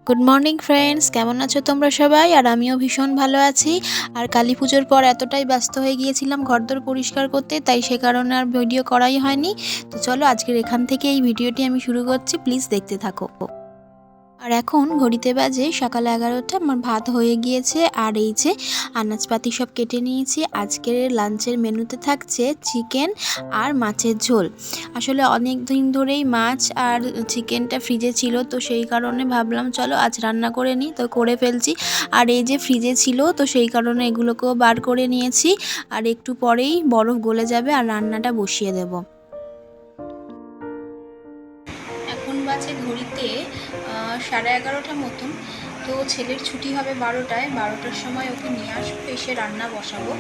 Good morning friends, কেমন আছো তোমরা সবাই? আর আমিও ভীষণ ভালো আছি। আর কালী পুজোর পর এতটাই ব্যস্ত হয়ে গিয়েছিলাম ঘরদোর পরিষ্কার করতে, তাই সে কারণে আর ভিডিও করাই হয়নি। তো চলো আজকের এখান থেকে এই ভিডিওটি আমি শুরু করছি, প্লিজ দেখতে থাকো। আর এখন ঘড়িতে বাজে সকাল 11টা। আমার ভাত হয়ে গিয়েছে আর এই যে আনাজপাতি সব কেটে নিয়েছি। আজকের লাঞ্চের মেনুতে থাকছে চিকেন আর মাছের ঝোল। আসলে অনেক দিন ধরেই মাছ আর চিকেনটা ফ্রিজে ছিল, তো সেই কারণে ভাবলাম চলো আজ রান্না করে নিই, তো করে ফেলছি। আর এই যে ফ্রিজে ছিল, তো সেই কারণে এগুলোকেও বার করে নিয়েছি। আর একটু পরেই বরফ গলে যাবে আর রান্নাটা বসিয়ে দেব। এখন বাজে ঘড়িতে 11:30 মতন। তো ছেলের ছুটি হবে 12টার সময় ওকে নিয়ে আসবো, এসে রান্না বসাবো।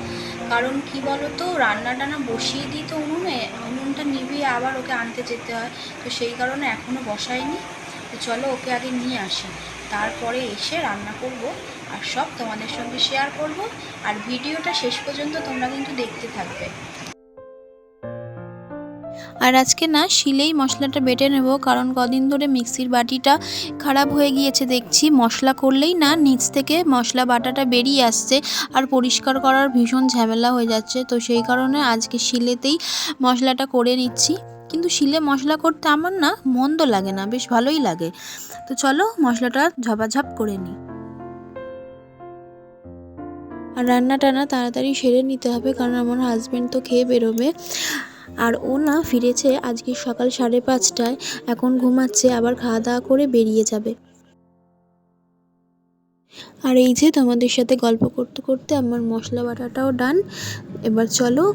কারণ কি বলো তো, রান্নাটা না বসিয়ে দিই তো উনুনটা নিভিয়ে আবার ওকে আনতে যেতে হয়, তো সেই কারণে এখনও বসাইনি। তো চলো ওকে আগে নিয়ে আসি, তারপরে এসে রান্না করব আর সব তোমাদের সঙ্গে শেয়ার করব। আর ভিডিওটা শেষ পর্যন্ত তোমরা কিন্তু দেখতে থাকবে। আর আজকে না শিলেই মশলাটা বেটে নেব, কারণ কদিন ধরে মিক্সির বাটিটা খারাপ হয়ে গিয়েছে। দেখছি মশলা করলেই না নিচ থেকে মশলা বাটাটা বেরিয়ে আসছে, আর পরিষ্কার করার ভীষণ ঝামেলা হয়ে যাচ্ছে। তো সেই কারণে আজকে শিলেতেই মশলাটা করে নিচ্ছি। কিন্তু শিলে মশলা করতে আমার না মন্দ লাগে না, বেশ ভালোই লাগে। তো চলো মশলাটা ঝপাঝপ করে নিই। আর রান্নাটা না তাড়াতাড়ি সেরে নিতে হবে, কারণ আমার হাজব্যান্ড তো খেয়ে বেরোবে। আর ও না ফিরেছে আজকে সকাল 5:30টায়, এখন ঘুমাচ্ছে, আবার খাওয়া দাওয়া করে বেরিয়ে যাবে। আর এই যে তোমাদের সাথে গল্প করতে করতে আমার মশলা বাটাটাও ডান। এবার চলো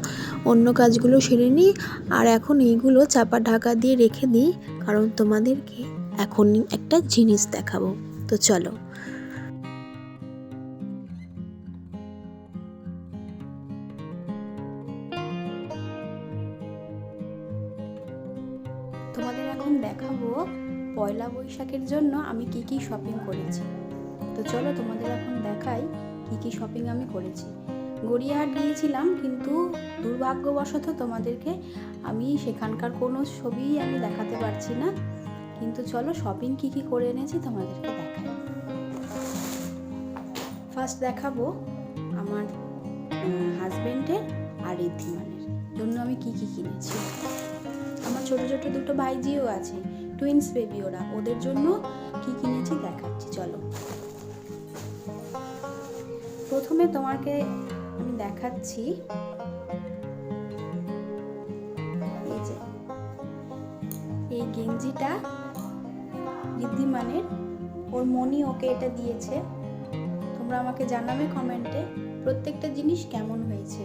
অন্য কাজগুলো সেরে নিই। আর এখন এইগুলো চাপা ঢাকা দিয়ে রেখে দিই, কারণ তোমাদেরকে এখন একটা জিনিস দেখাবো। তো চলো। তোমাদের এখন দেখাবো পয়লা বৈশাখের জন্য আমি কি কি শপিং করেছি। তো চলো তোমাদের এখন দেখাই কি কি শপিং আমি করেছি। গড়িয়াহাট গিয়েছিলাম, কিন্তু দুর্ভাগ্যবশত তোমাদেরকে আমি সেখানকার কোনো ছবিই আমি দেখাতে পারছি না। কিন্তু চলো শপিং কি কি করে এনেছি তোমাদেরকে দেখাই। ফার্স্ট দেখাবো আমার হাজবেন্ডের আর ঋদ্ধিমানের জন্য আমি কি কি কিনেছি। আমার ছোট ছোট দুটো ভাইজিও আছে, টুইন্স বেবি, ওদের জন্য কি কিনেছি দেখাচ্ছি। চলো প্রথমে তোমাকে আমি দেখাচ্ছি এই যে এই গেঞ্জিটা ঋদ্ধিমানের, ওর মনি ওকে এটা দিয়েছে। তোমরা আমাকে জানাবে কমেন্টে প্রত্যেকটা জিনিস কেমন হয়েছে।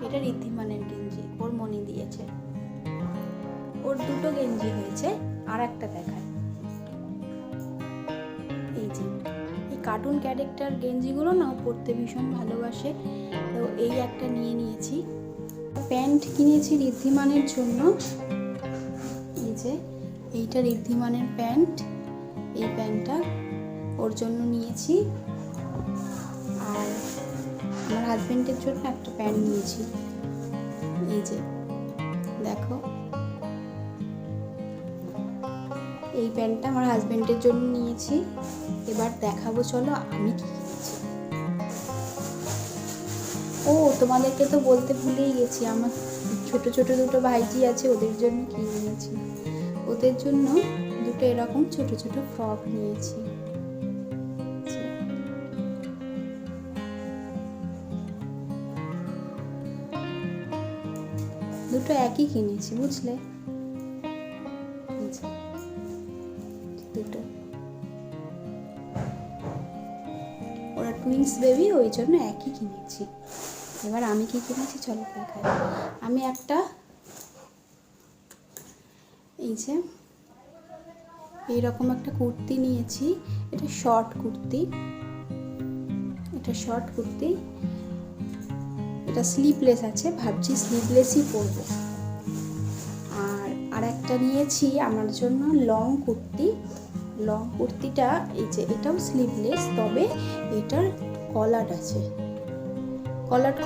এটা ঋদ্ধিমানের গেঞ্জি, ওর মনি দিয়েছে। ওর দুটো গেঞ্জি হয়েছে, আর একটা দেখায়। এই যে এই কার্টুন ক্যারেক্টার গেঞ্জিগুলো না পরতে ভীষণ ভালোবাসে, তো এই একটা নিয়ে নিয়েছি। প্যান্ট কিনেছি ঋদ্ধিমানের জন্য। এই যে এইটা ঋদ্ধিমানের প্যান্ট, এই প্যান্টটা ওর জন্য নিয়েছি। আর আমার হাজবেন্ডের জন্য একটা প্যান্ট নিয়েছি। এই যে দেখো, এই প্যান্টটা আমার হাজবেন্ডের জন্য নিয়েছি। এবার দেখাবো চলো আমি কি কিনেছি। ও তোমাদেরকে তো বলতে ভুলেই গেছি, আমার ছোট ছোট দুটো ভাইজি আছে, ওদের জন্য কি নিয়েছি। ওদের জন্য দুটো এরকম ছোট ছোট ফ্রক নিয়েছি। দুটো একই কিনেছি, বুঝলে? দুটো ওরা টুইন্স বেবি, ওই জন্য একই কিনেছি। এবার আমি কি কিনেছি চলো দেখাই। আমি একটা এই যে এইরকম একটা কুর্তি নিয়েছি। এটা শর্ট কুর্তি, এটা স্লিভলেস আছে, ভাবছি স্লিভলেসই পরবো। আর একটা নিয়েছি আমার জন্য লং কুর্তিটা এই যে এটাও স্লিভলেস, তবে এটার কলার আছে।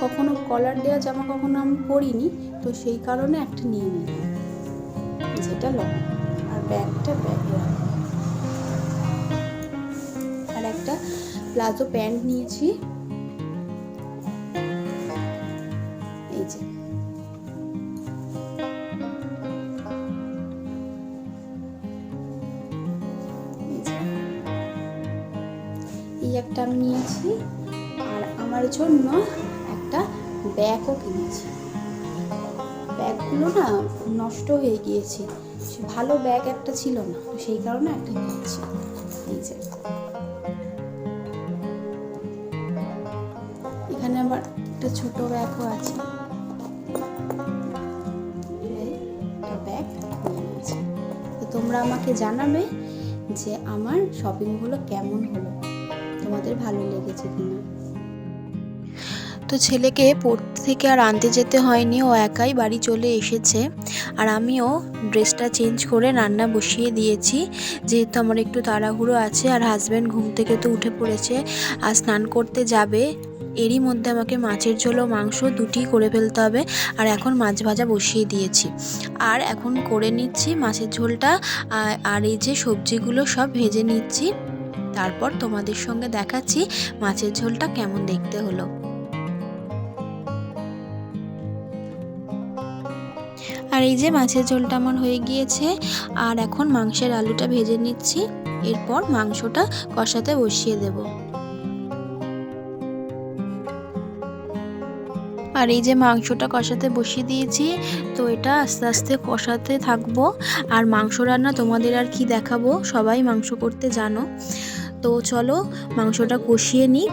কখনো কলার দেওয়া জামা কখনো আমি পরিনি, তো সেই কারণে একটা নিয়ে নিলাম, যেটা লং। আর ব্যাগটা ব্যাগে প্লাজো প্যান্ট নিয়েছি, এই যে এই একটা আমি নিয়েছি। আর আমার জন্য একটা ব্যাগও কিনেছি। ব্যাগগুলো না নষ্ট হয়ে গিয়েছে, ভালো ব্যাগ একটা ছিল না, তো সেই কারণে একটা কিনেছি। এই যে এখানে আবার একটা ছোট ব্যাগও আছে, ব্যাগ নিয়েছি। তো তোমরা আমাকে জানাবে যে আমার শপিংগুলো কেমন হলো, তোমাদের ভালো লেগেছে কিনা। তো ছেলেকে পড়তে থেকে আর আনতে যেতে হয়নি, ও একাই বাড়ি চলে এসেছে। আর আমিও ড্রেসটা চেঞ্জ করে রান্না বসিয়ে দিয়েছি, যেহেতু আমার একটু তাড়াহুড়ো আছে। আর হাজব্যান্ড ঘুম থেকে তো উঠে পড়েছে আর স্নান করতে যাবে। এরই মধ্যে আমাকে মাছের ঝোল ও মাংস দুটিই করে ফেলতে হবে। আর এখন মাছ ভাজা বসিয়ে দিয়েছি, আর এখন করে নিচ্ছি মাছের ঝোলটা। আর এই যে সবজিগুলো সব ভেজে নিচ্ছি, তারপর তোমাদের সঙ্গে দেখাচ্ছি মাছের ঝোলটা কেমন দেখতে হলো। আর এই যে মাছের ঝোলটা আমার হয়ে গিয়েছে, আর এখন মাংসের আলুটা ভেজে নিচ্ছি, এরপর মাংসটা কষাতে বসিয়ে দেব। আর এই যে মাংসটা কষাতে বসিয়ে দিয়েছি, তো এটা আস্তে আস্তে কষাতে থাকবো। আর মাংস রান্না তোমাদের আর কি দেখাবো, সবাই মাংস করতে জানো। তো চলো মাংসটা কষিয়ে নিই।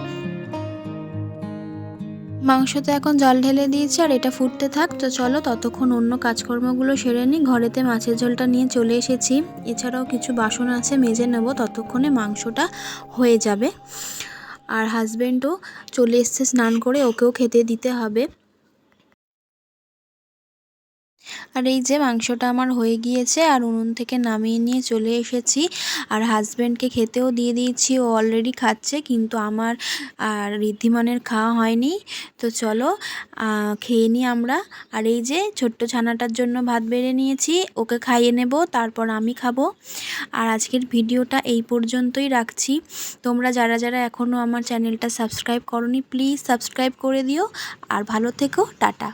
মাংসতে এখন জল ঢেলে দিয়েছি, আর এটা ফুটতে থাক। তো চলো ততক্ষণ অন্য কাজকর্মগুলো সেরে নিই। ঘরেতে মাছের ঝোলটা নিয়ে চলে এসেছি, এছাড়াও কিছু বাসন আছে মেজে নেব, ততক্ষণে মাংসটা হয়ে যাবে। আর হাজব্যান্ডও চলে এসছে স্নান করে, ওকেও খেতে দিতে হবে। আর এই যে মাংসটা আমার হয়ে গিয়েছে, আর উনুন থেকে নামিয়ে নিয়ে চলে এসেছি। আর হাজব্যান্ডকে খেতেও দিয়ে দিয়েছি, ও অলরেডি খাচ্ছে, কিন্তু আমার আর ঋদ্ধিমানের খাওয়া হয়নি। তো চলো খেয়ে নিই আমরা। আর এই যে ছোট্ট ছানাটার জন্য ভাত বেড়ে নিয়েছি, ওকে খাইয়ে নেব, তারপর আমি খাবো। আর আজকের ভিডিওটা এই পর্যন্তই রাখছি। তোমরা যারা যারা এখনও আমার চ্যানেলটা সাবস্ক্রাইব করোনি, প্লিজ সাবস্ক্রাইব করে দিও। আর ভালো থেকো, টাটা।